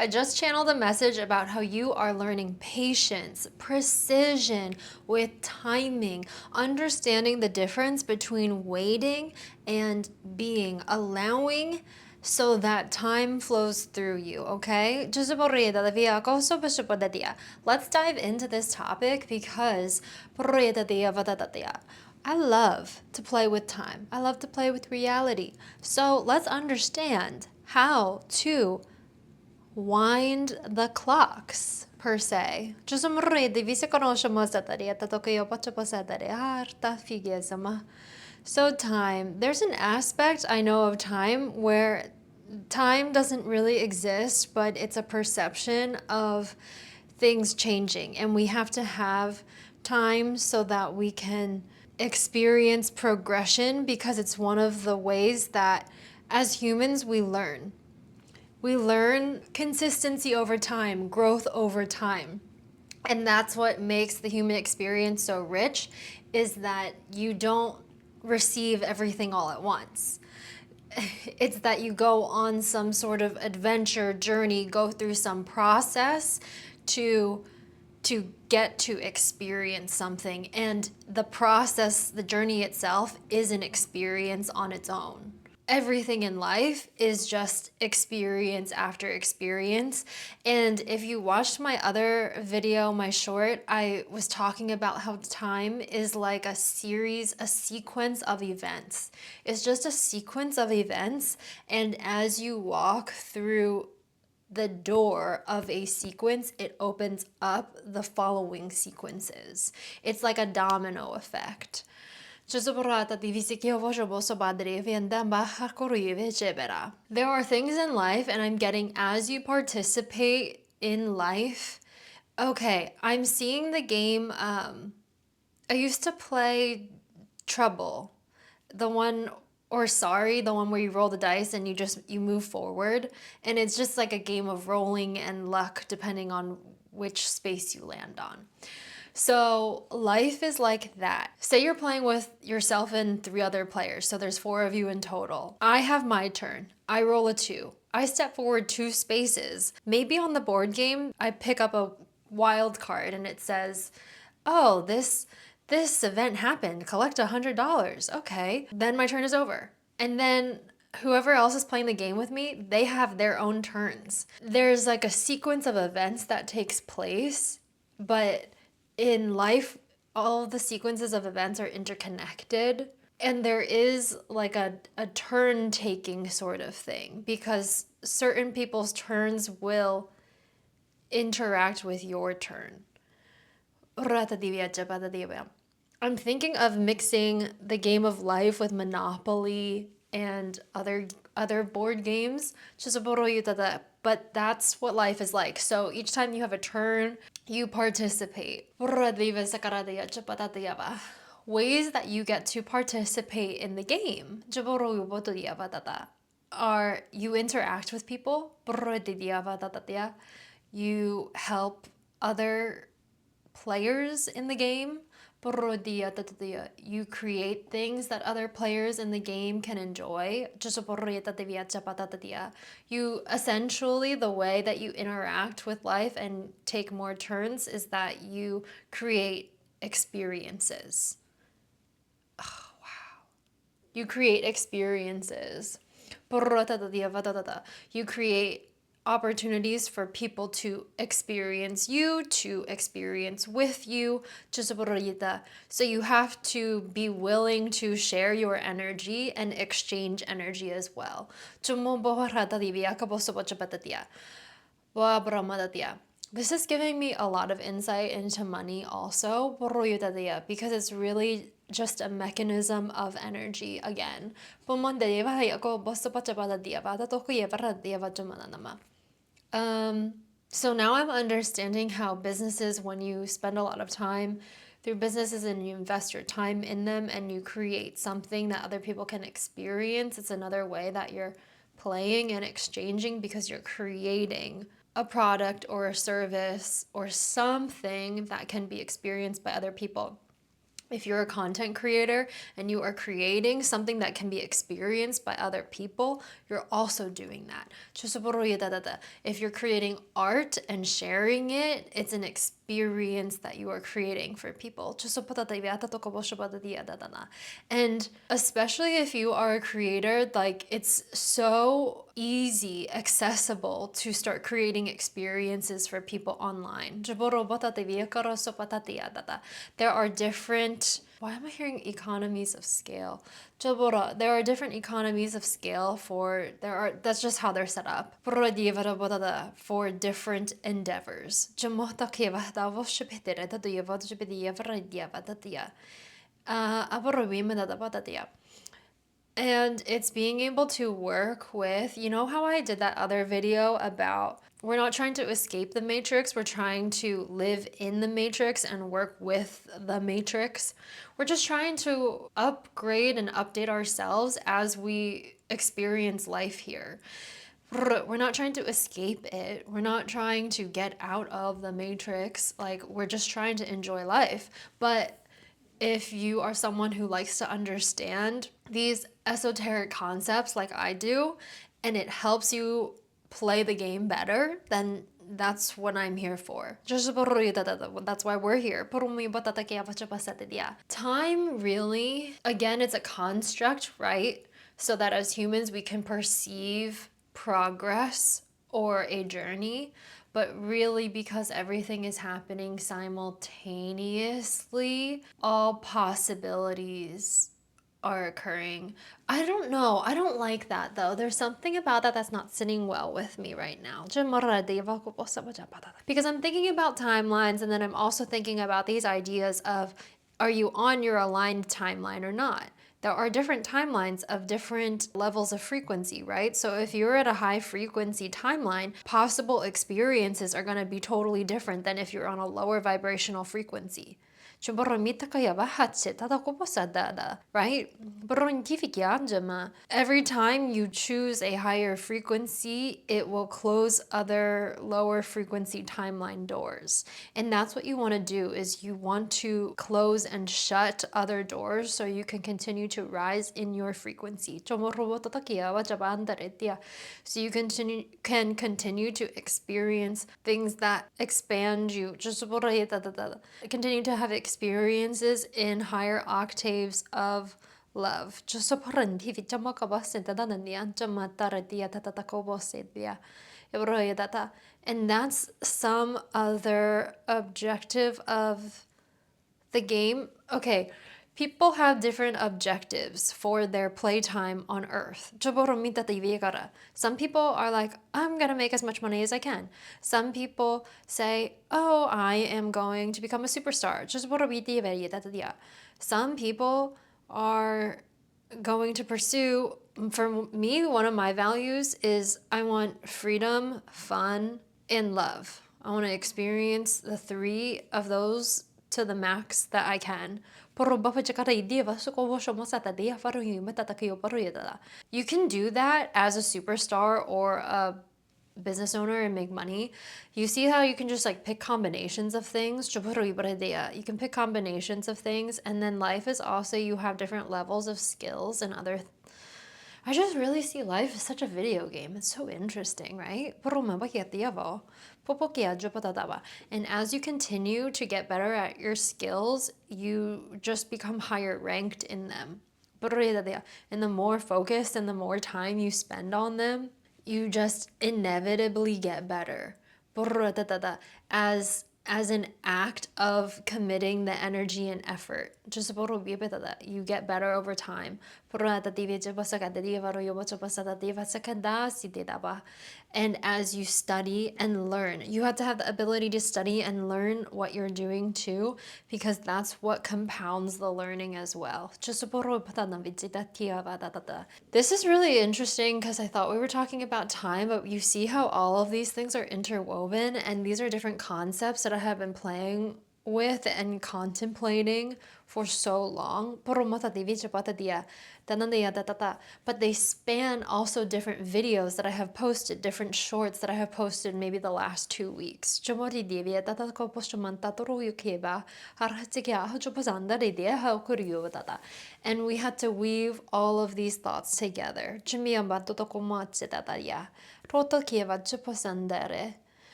I just channeled a message about how you are learning patience, precision with timing, understanding the difference between waiting and being, allowing so that time flows through you, okay? Let's dive into this topic because I love to play with time. I love to play with reality. So let's understand how to wind the clocks per se. So time, there's an aspect I know of time where time doesn't really exist, but it's a perception of things changing, and we have to have time so that we can experience progression, because it's one of the ways that as humans we learn. We learn consistency over time, growth over time. And that's what makes the human experience so rich, is that you don't receive everything all at once. It's that you go on some sort of adventure journey, go through some process to get to experience something. And the process, the journey itself, is an experience on its own. Everything in life is just experience after experience. And if you watched my other video, my short, I was talking about how time is like a series, a sequence of events. It's just a sequence of events. And as you walk through the door of a sequence, it opens up the following sequences. It's like a domino effect. There are things in life, and I'm getting, as you participate in life, okay, I'm seeing the game. I used to play Trouble, the one, or Sorry, the one where you roll the dice and you move forward, and it's just like a game of rolling and luck depending on which space you land on. So life is like that. Say you're playing with yourself and 3 other players, so there's 4 of you in total. I have my turn. I roll a 2. I step forward 2 spaces. Maybe on the board game, I pick up a wild card and it says, "Oh, this event happened. Collect $100." Okay, then my turn is over. And then whoever else is playing the game with me, they have their own turns. There's like a sequence of events that takes place, but in life, all of the sequences of events are interconnected. And there is like a turn taking sort of thing, because certain people's turns will interact with your turn. I'm thinking of mixing the game of life with Monopoly and other board games. But that's what life is like. So each time you have a turn, you participate. Ways that you get to participate in the game are you interact with people. You help other players in the game. You create things that other players in the game can enjoy. You essentially, the way that you interact with life and take more turns is that you create experiences. Oh, wow. You create experiences. You create opportunities for people to experience you, to experience with you. So you have to be willing to share your energy and exchange energy as well. This is giving me a lot of insight into money also, because it's really just a mechanism of energy again. So now I'm understanding how businesses, when you spend a lot of time through businesses and you invest your time in them and you create something that other people can experience, it's another way that you're playing and exchanging, because you're creating a product or a service or something that can be experienced by other people. if you're a content creator and you are creating something that can be experienced by other people, you're also doing that. If you're creating art and sharing it, it's an experience that you are creating for people. And especially if you are a creator, like it's so easy, accessible to start creating experiences for people online. There are different, why am I hearing economies of scale? There are different economies of scale that's just how they're set up. For different endeavors. And it's being able to work with, you know how I did that other video about we're not trying to escape the matrix, we're trying to live in the matrix and work with the matrix. We're just trying to upgrade and update ourselves as we experience life here. We're not trying to escape it. We're not trying to get out of the matrix. Like, we're just trying to enjoy life. But if you are someone who likes to understand these esoteric concepts like I do, and it helps you play the game better, then that's what I'm here for. That's why we're here. Time really, again, it's a construct, right? So that as humans, we can perceive progress or a journey, but really because everything is happening simultaneously, all possibilities are occurring. I don't know. I don't like that though. There's something about that that's not sitting well with me right now. Because I'm thinking about timelines and then I'm also thinking about these ideas of, are you on your aligned timeline or not? There are different timelines of different levels of frequency, right? So if you're at a high frequency timeline, possible experiences are going to be totally different than if you're on a lower vibrational frequency. Right? Every time you choose a higher frequency, it will close other lower frequency timeline doors. And that's what you want to do, is you want to close and shut other doors so you can continue to rise in your frequency. So you can continue to experience things that expand you. Continue to have experiences in higher octaves of love. And that's some other objective of the game. Okay, people have different objectives for their playtime on Earth. Some people are like, I'm gonna make as much money as I can. Some people say, oh, I am going to become a superstar. Some people are going to pursue, for me, one of my values is I want freedom, fun, and love. I want to experience the three of those to the max that I can. You can do that as a superstar or a business owner and make money. You see how you can just like pick combinations of things? You can pick combinations of things, and then life is also, you have different levels of skills and other. I just really see life as such a video game. It's so interesting, right? And as you continue to get better at your skills, you just become higher ranked in them. And the more focused and the more time you spend on them, you just inevitably get better. As an act of committing the energy and effort. You get better over time. And as you study and learn, you have to have the ability to study and learn what you're doing too, because that's what compounds the learning as well. This is really interesting because I thought we were talking about time, but you see how all of these things are interwoven, and these are different concepts that I have been playing with and contemplating for so long. But they span also different videos that I have posted, different shorts that I have posted maybe the last 2 weeks. And we had to weave all of these thoughts together.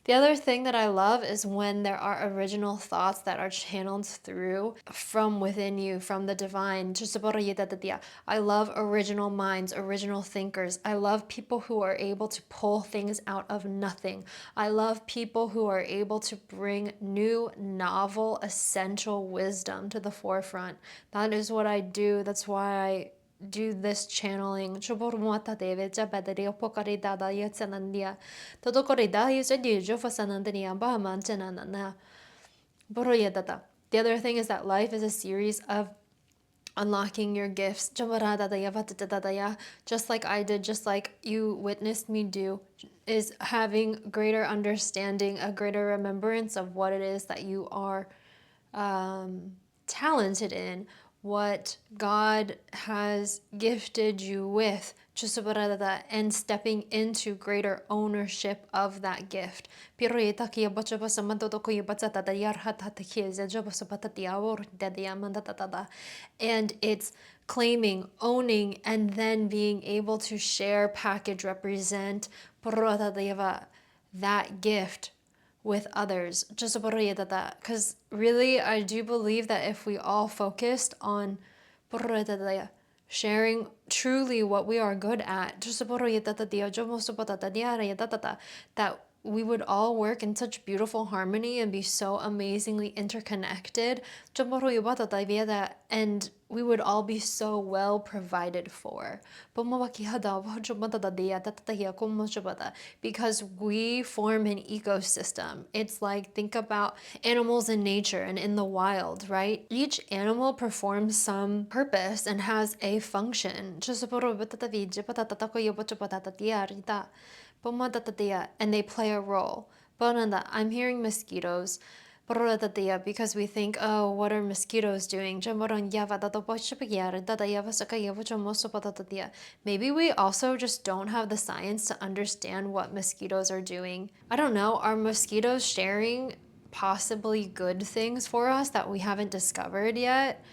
The other thing that I love is when there are original thoughts that are channeled through from within you, from the divine. I love original minds, original thinkers. I love people who are able to pull things out of nothing. I love people who are able to bring new, novel, essential wisdom to the forefront. That is what I do. That's why I do this channeling. The other thing is that life is a series of unlocking your gifts, just like I did, just like you witnessed me do, is having greater understanding, a greater remembrance of what it is that you are talented in, what God has gifted you with, and stepping into greater ownership of that gift. And it's claiming, owning, and then being able to share, package, represent that gift with others. Because really, I do believe that if we all focused on sharing truly what we are good at, that we would all work in such beautiful harmony and be so amazingly interconnected, and we would all be so well provided for. Because we form an ecosystem. It's like, think about animals in nature and in the wild, right? Each animal performs some purpose and has a function. And they play a role. I'm hearing mosquitoes because we think, oh, what are mosquitoes doing? Maybe we also just don't have the science to understand what mosquitoes are doing. I don't know, are mosquitoes sharing possibly good things for us that we haven't discovered yet?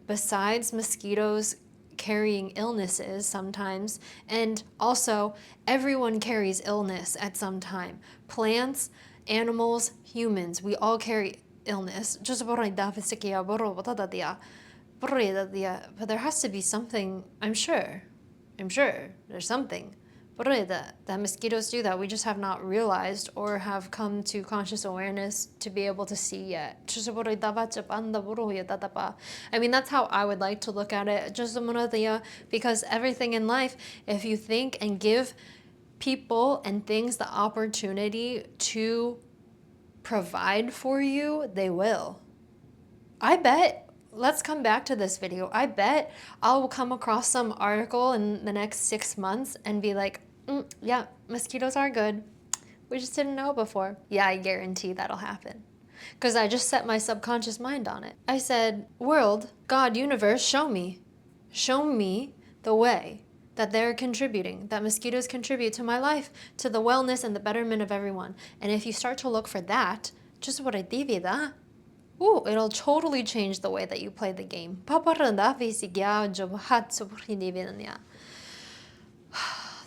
Besides mosquitoes carrying illnesses sometimes, and also everyone carries illness at some time. Plants, animals, humans, we all carry illness. But there has to be something, I'm sure. There's something. That mosquitoes do that we just have not realized or have come to conscious awareness to be able to see yet. I mean, that's how I would like to look at it. Because everything in life, if you think and give people and things the opportunity to provide for you, they will. I bet, let's come back to this video. I bet I'll come across some article in the next 6 months and be like, yeah, mosquitoes are good. We just didn't know before. Yeah, I guarantee that'll happen. Because I just set my subconscious mind on it. I said, world, God, universe, show me. Show me the way that they're contributing, that mosquitoes contribute to my life, to the wellness and the betterment of everyone. And if you start to look for that, just what I divida, ooh, it'll totally change the way that you play the game.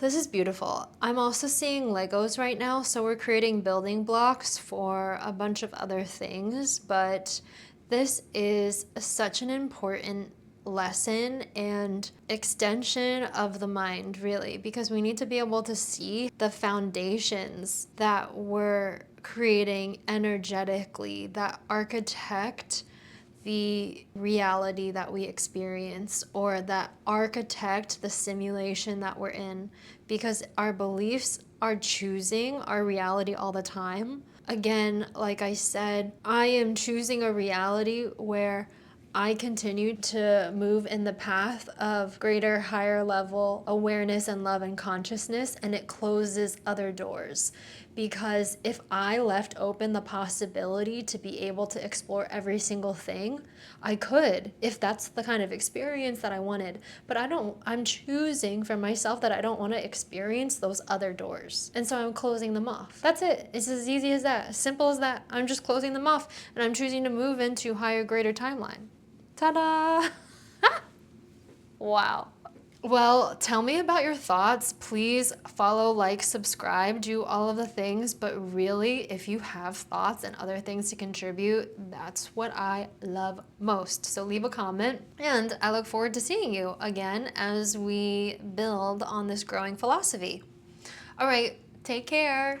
This is beautiful. I'm also seeing Legos right now, so we're creating building blocks for a bunch of other things, but this is such an important lesson and extension of the mind, really, because we need to be able to see the foundations that we're creating energetically, that architect the reality that we experience, or that architect the simulation that we're in, because our beliefs are choosing our reality all the time. Again, like I said, I am choosing a reality where I continue to move in the path of greater, higher level awareness and love and consciousness, and it closes other doors. Because if I left open the possibility to be able to explore every single thing, I could, if that's the kind of experience that I wanted. But I'm choosing for myself that I don't want to experience those other doors. And so I'm closing them off. That's it. It's as easy as that. As simple as that. I'm just closing them off, and I'm choosing to move into higher, greater timeline. Ta-da! Wow. Well, tell me about your thoughts. Please follow, like, subscribe, do all of the things. But really, if you have thoughts and other things to contribute, that's what I love most. So leave a comment, and I look forward to seeing you again as we build on this growing philosophy. All right, take care.